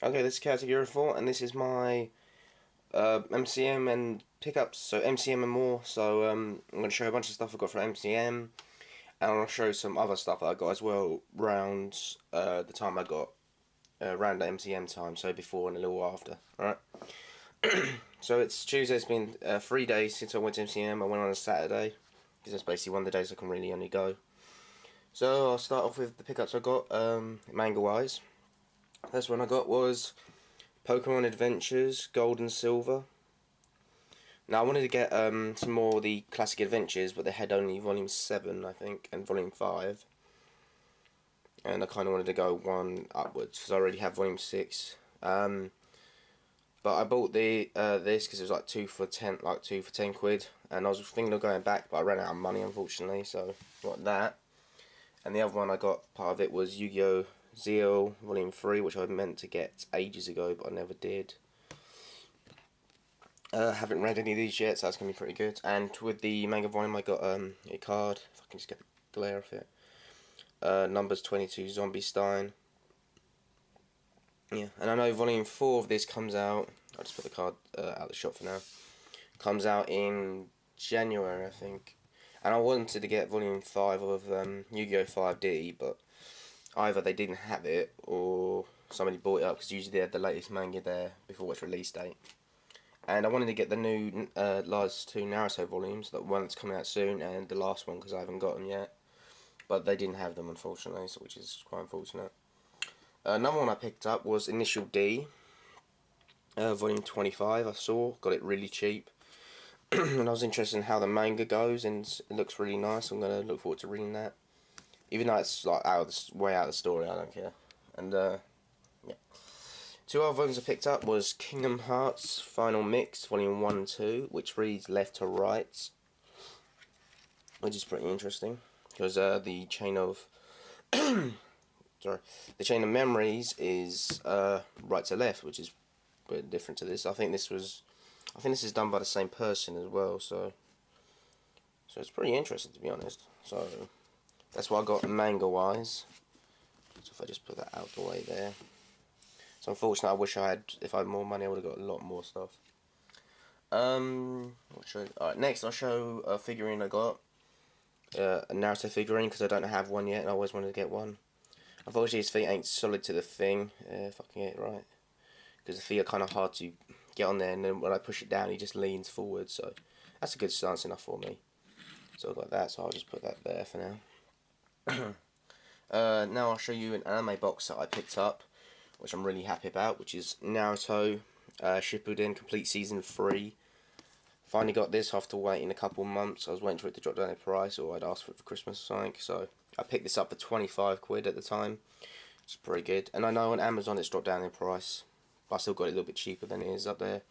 Okay, this is category 4, and this is my MCM and pickups, so MCM and more. So I'm going to show you a bunch of stuff I got from MCM, and I'll show you some other stuff that I got as well around the time I got, around the MCM time, so before and a little after. Alright, so it's Tuesday, it's been 3 days since I went to MCM. I went on a Saturday, because that's basically one of the days I can really only go. So I'll start off with the pickups I got, manga-wise. First one I got was Pokemon Adventures Gold and Silver. Now I wanted to get some more of the classic adventures, but they had only volume 7 I think and volume 5, and I kind of wanted to go one upwards because I already have volume 6. But I bought the this because it was like 2 for 10 quid, and I was thinking of going back, but I ran out of money unfortunately, so got that. And the other one I got, part of it, was Yu-Gi-Oh! ZL Volume 3, which I meant to get ages ago, but I never did. Haven't read any of these yet, so that's going to be pretty good. And with the manga volume, I got a card, if I can just get the glare off it. Numbers 22, Zombie Stein. Yeah, and I know Volume 4 of this comes out, I'll just put the card out of the shop for now. Comes out in January, I think. And I wanted to get Volume 5 of Yu-Gi-Oh! 5D, but either they didn't have it or somebody bought it up, because usually they had the latest manga there before its release date. And I wanted to get the new last 2 Naruto volumes, the one that's coming out soon and the last one, because I haven't got them yet. But they didn't have them unfortunately, so which is quite unfortunate. Another one I picked up was Initial D, volume 25. I saw, got it really cheap. And I was interested in how the manga goes, and it looks really nice. I'm going to look forward to reading that. Even though it's like way out of the story, I don't care. And yeah. 2 other volumes I picked up was Kingdom Hearts Final Mix, Volume 1 and 2, which reads left to right, which is pretty interesting, because the chain of the chain of memories is right to left, which is a bit different to this. I think this is done by the same person as well, so it's pretty interesting, to be honest. So that's what I got manga wise. So if I just put that out the way there. So unfortunately, I wish if I had more money, I would have got a lot more stuff. Alright, next I'll show a figurine I got. A Naruto figurine, because I don't have one yet and I always wanted to get one. Unfortunately his feet ain't solid to the thing, if I can get it right. Because the feet are kind of hard to get on there, and then when I push it down he just leans forward, so that's a good stance enough for me. So I've got that, so I'll just put that there for now. Now I'll show you an anime box that I picked up, which I'm really happy about, which is Naruto Shippuden Complete Season 3. Finally got this after waiting a couple months. I was waiting for it to drop down in price, or I'd asked for it for Christmas or something, so I picked this up for 25 quid at the time. It's pretty good, and I know on Amazon it's dropped down in price, but I still got it a little bit cheaper than it is up there.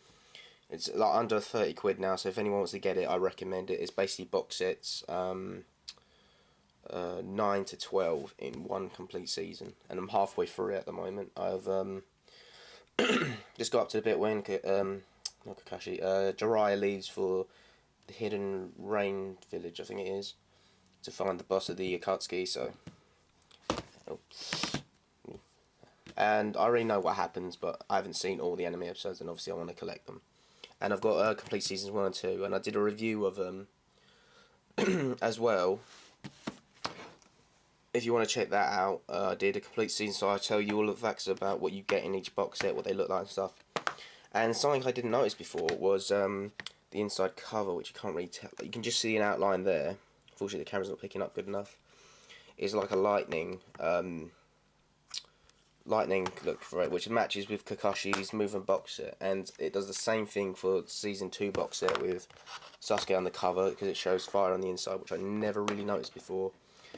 It's like under 30 quid now, so if anyone wants to get it, I recommend it. It's basically box sets, 9 to 12 in one complete season, and I'm halfway through it at the moment. I've just got up to the bit when not Kakashi, Jiraiya leaves for the Hidden Rain Village, I think it is, to find the boss of the Akatsuki. So, and I already know what happens, but I haven't seen all the anime episodes, and obviously I want to collect them. And I've got complete seasons 1 and 2, and I did a review of them as well. If you want to check that out, I did a complete season, so I tell you all the facts about what you get in each box set, what they look like and stuff. And something I didn't notice before was the inside cover, which you can't really tell. You can just see an outline there. Unfortunately, the camera's not picking up good enough. It's like a lightning look for it, which matches with Kakashi's movement box set, and it does the same thing for season 2 box set with Sasuke on the cover, because it shows fire on the inside, which I never really noticed before,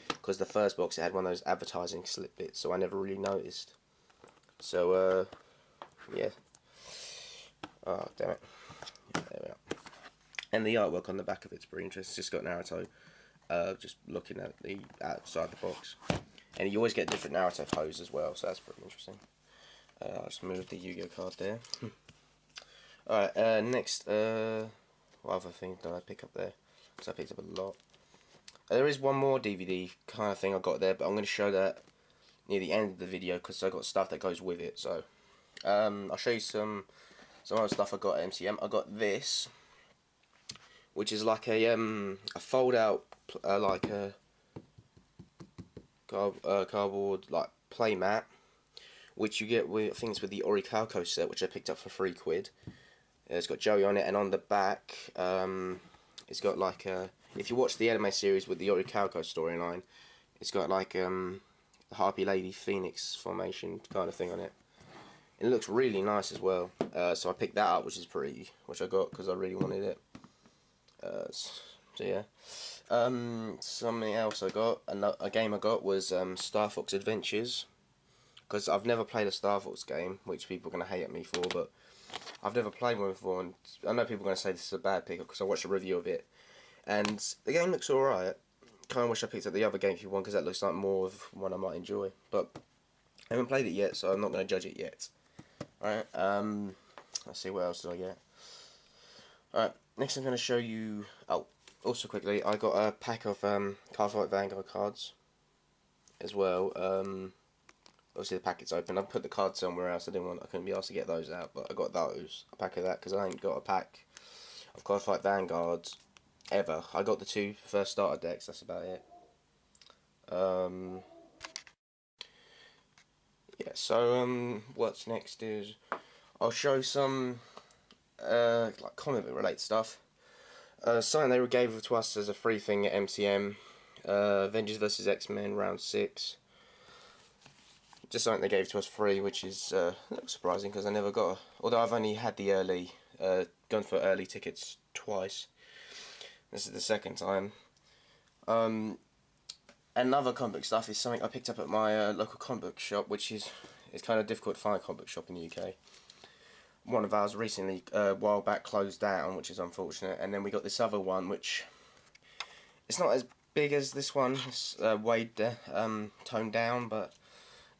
because the first box it had one of those advertising slip bits, so I never really noticed. So yeah. Oh damn it. Yeah, there we are. And the artwork on the back of it's pretty interesting. It's just got Naruto just looking at the outside the box. And you always get different Naruto pose as well, so that's pretty interesting. I'll just move the Yu-Gi-Oh card there. Alright, next, what other thing did I pick up there? Because I picked up a lot. There is one more DVD kind of thing I got there, but I'm going to show that near the end of the video, because I got stuff that goes with it, so I'll show you some other stuff I got at MCM. I got this, which is like a fold out like a cardboard like play mat, which you get with, I think it's with the Orichalco set, which I picked up for £3. It's got Joey on it, and on the back, it's got like a. If you watch the anime series with the Orichalco storyline, it's got like the Harpy Lady Phoenix formation kind of thing on it. It looks really nice as well. So I picked that up, which I got because I really wanted it. So yeah. Something else I got, a game I got was Star Fox Adventures, because I've never played a Star Fox game, which people are going to hate at me for, but I've never played one before, and I know people are going to say this is a bad pick because I watched a review of it, and the game looks alright. Kind of wish I picked up the other game if you want, because that looks like more of one I might enjoy, but I haven't played it yet, so I'm not going to judge it yet. Alright, let's see, what else did I get? Alright, next I'm going to show you, also quickly, I got a pack of Cardfight Vanguard cards as well. Obviously the packet's open. I put the cards somewhere else. I couldn't be asked to get those out, but I got those, a pack of that, because I ain't got a pack of Cardfight Vanguards ever. I got the 2 first starter decks. That's about it. Yeah. So what's next is I'll show some like comic book related stuff. Something they gave to us as a free thing at MCM. Avengers vs X-Men round 6. Just something they gave to us free, which is a little surprising because I never got. Although I've only had the early, gone for early tickets twice. This is the second time. Another comic book stuff is something I picked up at my local comic book shop, which is it's kind of difficult to find a comic book shop in the UK. One of ours recently, a while back, closed down, which is unfortunate. And then we got this other one, which it's not as big as this one. It's toned down, but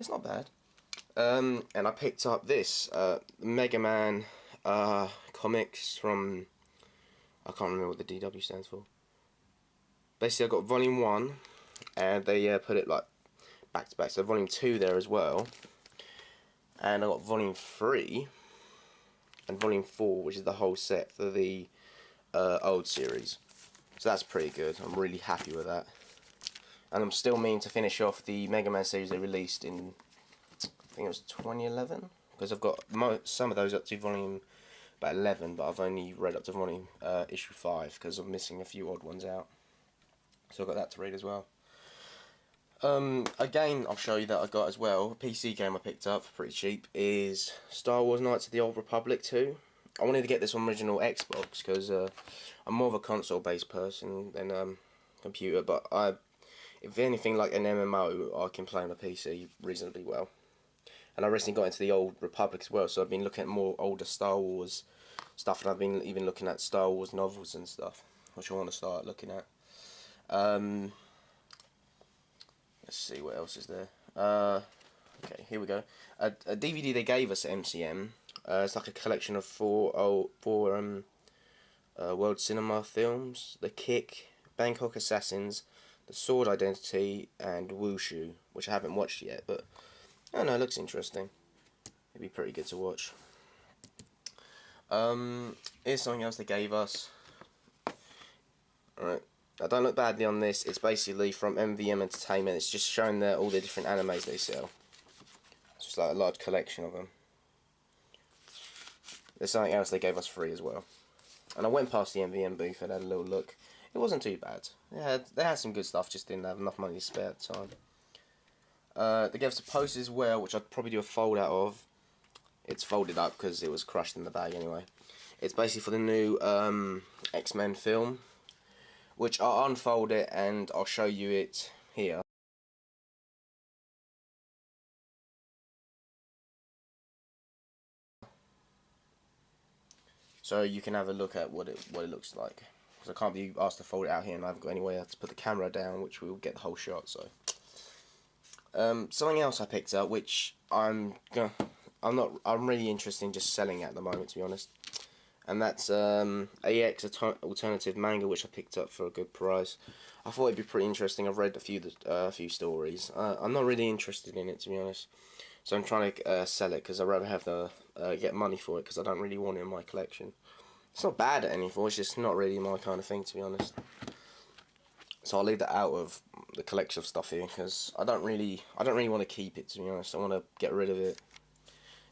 it's not bad. And I picked up this Mega Man comics from, I can't remember what the DW stands for. Basically, I got volume 1, and they put it like back to back. So volume 2 there as well, and I got volume 3 and volume 4, which is the whole set for the old series. So that's pretty good. I'm really happy with that. And I'm still meaning to finish off the Mega Man series they released in, I think it was 2011, because I've got some of those up to volume about 11, but I've only read up to volume issue 5 because I'm missing a few odd ones out. So I've got that to read as well. A game I'll show you that I got as well, a PC game I picked up for pretty cheap, is Star Wars Knights of the Old Republic 2. I wanted to get this on original Xbox because I'm more of a console based person than computer, but if anything like an MMO, I can play on a PC reasonably well. And I recently got into the Old Republic as well, so I've been looking at more older Star Wars stuff, and I've been even looking at Star Wars novels and stuff, which I want to start looking at. Let's see, what else is there. Okay, here we go. A DVD they gave us at MCM. It's like a collection of four World Cinema films: The Kick, Bangkok Assassins, The Sword Identity, and Wushu, which I haven't watched yet, but I don't know, it looks interesting. It'd be pretty good to watch. Here's something else they gave us. Alright. I don't look badly on this. It's basically from MVM Entertainment. It's just showing all the different animes they sell. It's just like a large collection of them. There's something else they gave us free as well. And I went past the MVM booth and had a little look. It wasn't too bad. They had some good stuff, just didn't have enough money to spare at the time. They gave us a poster as well, which I'd probably do a fold out of. It's folded up because it was crushed in the bag anyway. It's basically for the new X-Men film, which I'll unfold it and I'll show you it here. So you can have a look at what it looks like. Because I can't be asked to fold it out here and I haven't got anywhere to put the camera down, which will get the whole shot. So something else I picked up, which I'm really interested in just selling at the moment, to be honest. And that's AX alternative manga, which I picked up for a good price. I thought it'd be pretty interesting. I've read a few stories. I'm not really interested in it, to be honest. So I'm trying to sell it because I'd rather have the get money for it because I don't really want it in my collection. It's not bad at anything, it's just not really my kind of thing, to be honest. So I'll leave that out of the collection of stuff here because I don't really want to keep it, to be honest. I want to get rid of it.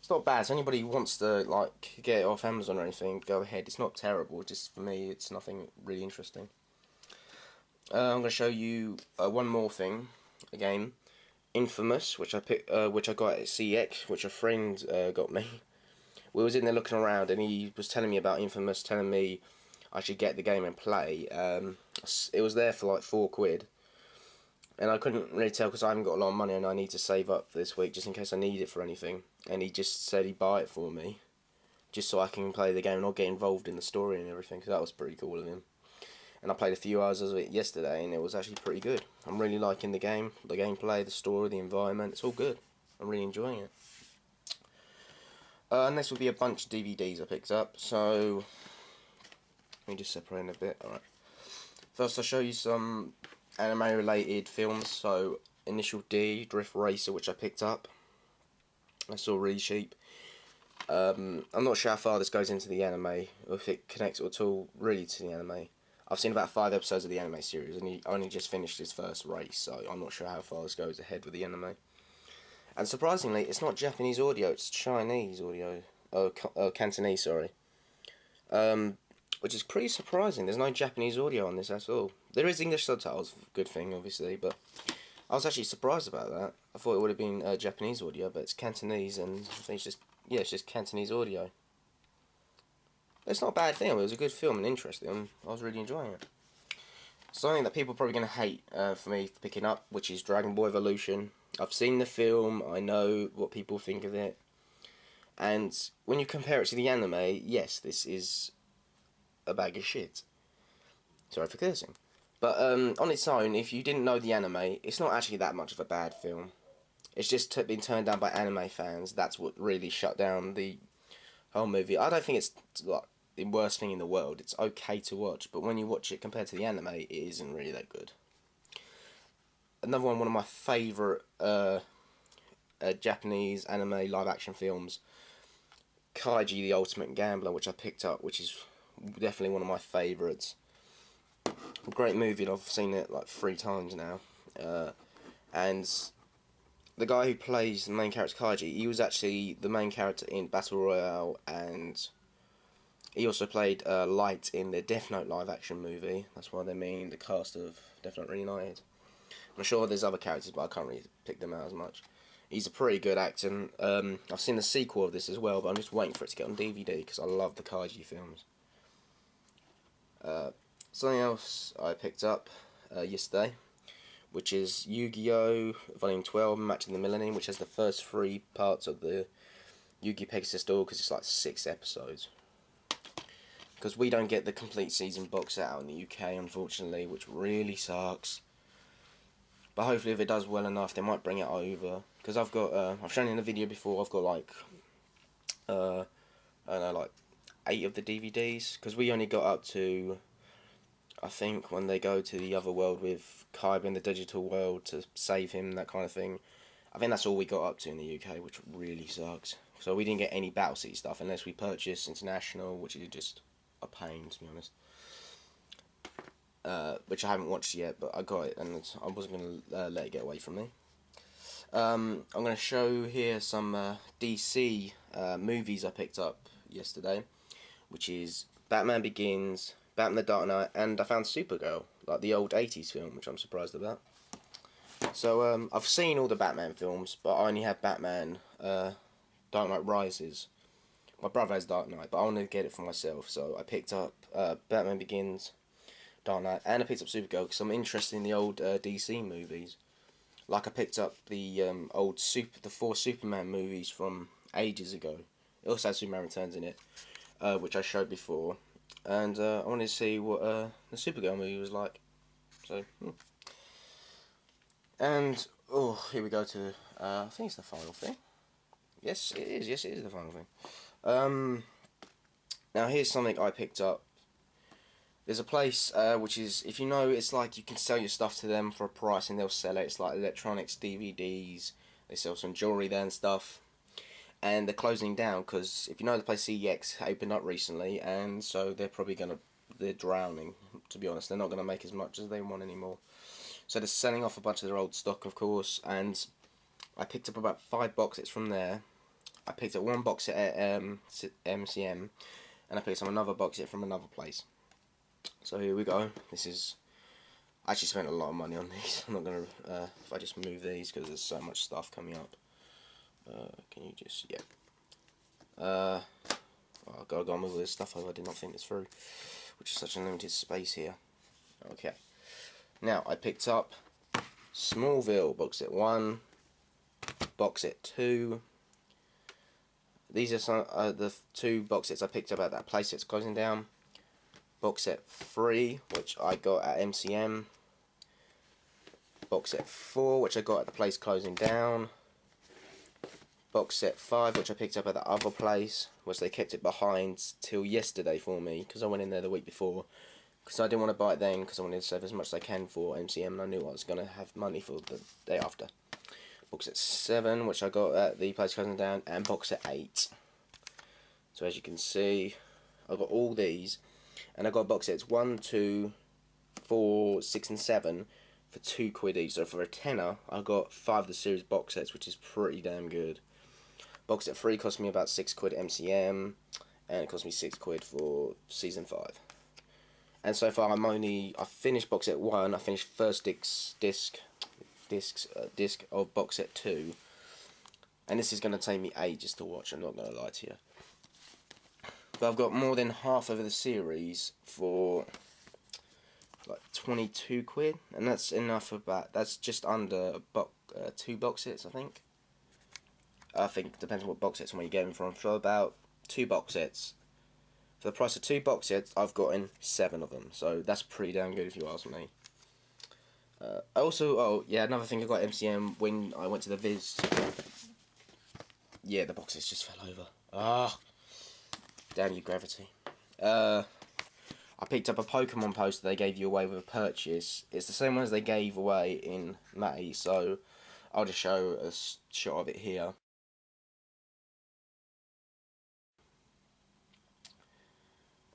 It's not bad. So anybody who wants to like get it off Amazon or anything, go ahead. It's not terrible. Just for me, it's nothing really interesting. I'm going to show you one more thing, a game, Infamous, which I got at CX, which a friend got me. We was in there looking around, and he was telling me about Infamous, telling me I should get the game and play. It was there for like £4, and I couldn't really tell because I haven't got a lot of money and I need to save up for this week just in case I need it for anything. And he just said he'd buy it for me, just so I can play the game and not get involved in the story and everything. So that was pretty cool of him. And I played a few hours of it yesterday, and it was actually pretty good. I'm really liking the game, the gameplay, the story, the environment. It's all good. I'm really enjoying it. And this will be a bunch of DVDs I picked up. So let me just separate in a bit. Alright. First, I'll show you some anime-related films. So Initial D, Drift Racer, which I picked up. I saw really cheap. I'm not sure how far this goes into the anime, or if it connects at all really to the anime. I've seen about 5 episodes of the anime series, and he only just finished his first race, so I'm not sure how far this goes ahead with the anime. And surprisingly, it's not Japanese audio, it's Chinese audio. Cantonese, sorry. Which is pretty surprising. There's no Japanese audio on this at all. There is English subtitles, good thing, obviously, but I was actually surprised about that. I thought it would have been Japanese audio, but it's Cantonese, and I think it's just Cantonese audio. It's not a bad thing. It was a good film and interesting. I was really enjoying it. Something that people are probably going to hate for me picking up, which is Dragon Ball Evolution. I've seen the film. I know what people think of it. And when you compare it to the anime, yes, this is a bag of shit. Sorry for cursing. But on its own, if you didn't know the anime, it's not actually that much of a bad film. It's just been turned down by anime fans. That's what really shut down the whole movie. I don't think it's like the worst thing in the world. It's okay to watch, but when you watch it compared to the anime, it isn't really that good. Another one of my favourite Japanese anime live action films, Kaiji the Ultimate Gambler, which I picked up, which is definitely one of my favourites. A great movie, and I've seen it like 3 times now. And the guy who plays the main character, Kaiji, he was actually the main character in Battle Royale, and he also played Light in the Death Note live action movie. That's why they mean the cast of Death Note Reunited. I'm sure there's other characters, but I can't really pick them out as much. He's a pretty good actor. I've seen the sequel of this as well, but I'm just waiting for it to get on DVD because I love the Kaiji films. Something else I picked up yesterday, which is Yu-Gi-Oh! Volume 12, Match of the Millennium, which has the first 3 parts of the Yu-Gi-Oh! Pegasus Duel, because it's like 6 episodes. Because we don't get the complete season box set out in the UK, unfortunately, which really sucks. But hopefully if it does well enough, they might bring it over. Because I've got, I've shown in the video before, I've got like, I don't know, like 8 of the DVDs. Because we only got up to, I think, when they go to the other world with Kaiba in the digital world to save him, that kind of thing. I think that's all we got up to in the UK, which really sucks. So we didn't get any Battle City stuff unless we purchased International, which is just a pain, to be honest. Which I haven't watched yet, but I got it, and I wasn't going to let it get away from me. I'm going to show here some DC movies I picked up yesterday, which is Batman Begins, Batman the Dark Knight, and I found Supergirl, like the old 80s film, which I'm surprised about. So I've seen all the Batman films, but I only have Batman Dark Knight Rises. My brother has Dark Knight, but I wanted to get it for myself, so I picked up Batman Begins, Dark Knight, and I picked up Supergirl because I'm interested in the old DC movies. Like I picked up the the 4 Superman movies from ages ago. It also had Superman Returns in it, which I showed before, and I wanted to see what the Supergirl movie was like. So, and oh, here we go to I think it's the final thing. Yes, it is. Yes, it is the final thing. Now here's something I picked up. There's a place which is, if you know, it's like you can sell your stuff to them for a price and they'll sell it. It's like electronics, DVDs, They sell some jewellery there and stuff. And they're closing down because, if you know, the place CEX opened up recently, and so they're drowning, to be honest. They're not gonna make as much as they want anymore. So they're selling off a bunch of their old stock, of course, and I picked up about 5 box sets from there. I picked up 1 box set at MCM, and I picked up another box set from another place. So here we go. I actually spent a lot of money on these. I'm not gonna, if I just move these, because there's so much stuff coming up. Can you just, yeah. I've got to go and move all this stuff over. I did not think this through, which is such a limited space here. Okay. Now, I picked up Smallville box set 1, box set 2. These are some the 2 box sets I picked up at that place that's closing down. Box set 3, which I got at MCM. Box set 4, which I got at the place closing down. Box set 5, which I picked up at the other place, which they kept it behind till yesterday for me, because I went in there the week before. Because I didn't want to buy it then, because I wanted to save as much as I can for MCM, and I knew I was going to have money for the day after. Box set 7, which I got at the place closing down, and box set 8. So as you can see, I've got all these, and I got box sets 1, 2, 4, 6 and 7 for £2 each. So for a tenner, I got 5 of the series box sets, which is pretty damn good. Box set 3 cost me about £6 at MCM, and it cost me £6 for season 5. And so far, I finished box set 1. I finished first disc of box set 2, and this is going to take me ages to watch. I'm not going to lie to you, but I've got more than half of the series for like £22, and that's enough about. That's just under 2 box sets, I think. Depends on what box sets and where you get them from. For about 2 box sets, for the price of 2 box sets, I've gotten 7 of them. So that's pretty damn good if you ask me. Another thing I got at MCM when I went to the Viz. Yeah, the boxes just fell over. Ah, damn you, gravity. I picked up a Pokemon poster they gave you away with a purchase. It's the same one as they gave away in May, so I'll just show a shot of it here.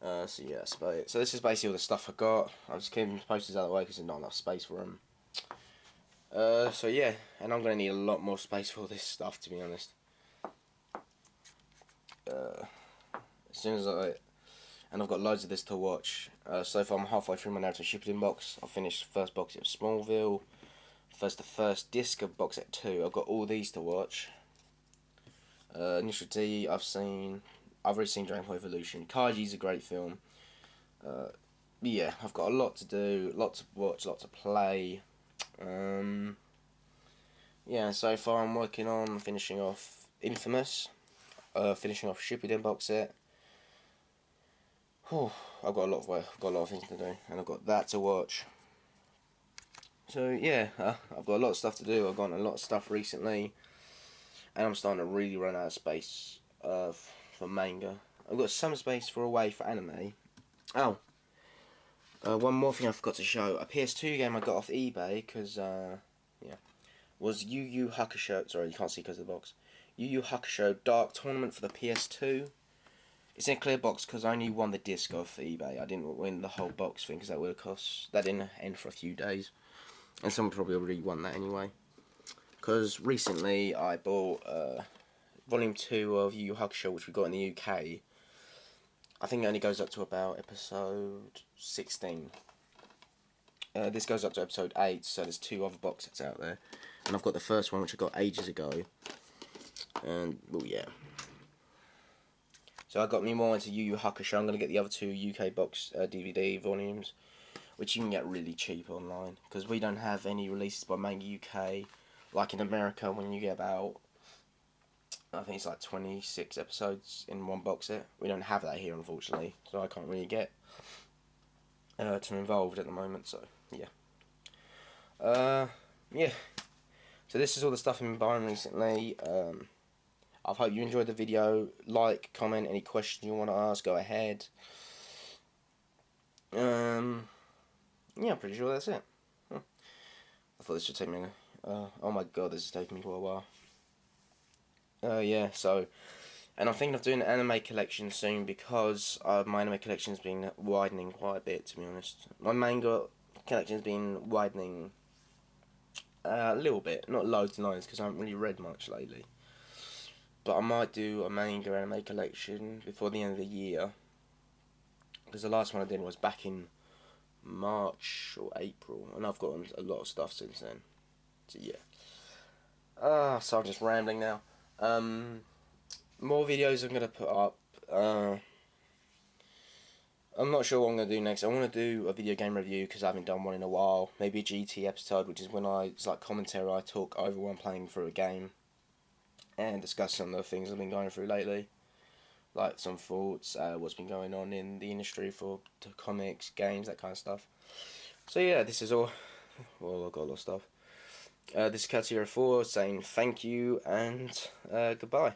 So yeah, that's about it. So this is basically all the stuff I got. I was keeping the posters out of the way because there's not enough space for them. So yeah, and I'm going to need a lot more space for all this stuff, to be honest. And I've got loads of this to watch. So far I'm halfway through my Naruto Shippuden box. I finished the first box of Smallville. The first disc of box set 2. I've got all these to watch. Initial D, I've already seen Dragon Ball Evolution. Kaiji's a great film. Yeah, I've got a lot to do, lot to watch, lot to play. Yeah, so far I'm working on finishing off Infamous, finishing off Shippuden box set. Whew, I've got a lot of work. I've got a lot of things to do, and I've got that to watch. So yeah, I've got a lot of stuff to do. I've gotten a lot of stuff recently, and I'm starting to really run out of space for manga. I've got some space for anime. Oh, one more thing I forgot to show. A PS2 game I got off eBay because was Yu Yu Hakusho. Sorry, you can't see because of the box. Yu Yu Hakusho Dark Tournament for the PS2. It's in a clear box because I only won the disc off eBay. I didn't win the whole box thing because that didn't end for a few days, and someone probably already won that anyway. Because recently I bought Volume 2 of Yu Yu Hakusho, which we got in the UK. I think it only goes up to about episode 16. This goes up to episode 8, so there's 2 other box sets out there. And I've got the first one, which I got ages ago. And, well, yeah. So I got me more into Yu Yu Hakusho. I'm going to get the other 2 UK box DVD volumes, which you can get really cheap online. Because we don't have any releases by Manga UK. Like in America, when you get about, I think it's like 26 episodes in one box set. We don't have that here, unfortunately. So I can't really get too involved at the moment. So, yeah. Yeah. So this is all the stuff I've been buying recently. I hope you enjoyed the video. Like, comment, any questions you want to ask, go ahead. Yeah, I'm pretty sure that's it. I thought this would take me. Oh my god, this is taking me for a while. Yeah, so, and I'm thinking of doing an anime collection soon because my anime collection's been widening quite a bit, to be honest. My manga collection's been widening a little bit, not loads and loads, because I haven't really read much lately. But I might do a manga anime collection before the end of the year, because the last one I did was back in March or April, and I've gotten a lot of stuff since then. So yeah. So I'm just rambling now. More videos I'm gonna put up. I'm not sure what I'm gonna do next. I want to do a video game review because I haven't done one in a while. Maybe a GT episode, which is when it's like commentary. I talk over one playing through a game and discuss some of the things I've been going through lately, like some thoughts, what's been going on in the industry for comics, games, that kind of stuff. So yeah, this is all. Well, I've got a lot of stuff. This is Cat04 saying thank you and goodbye.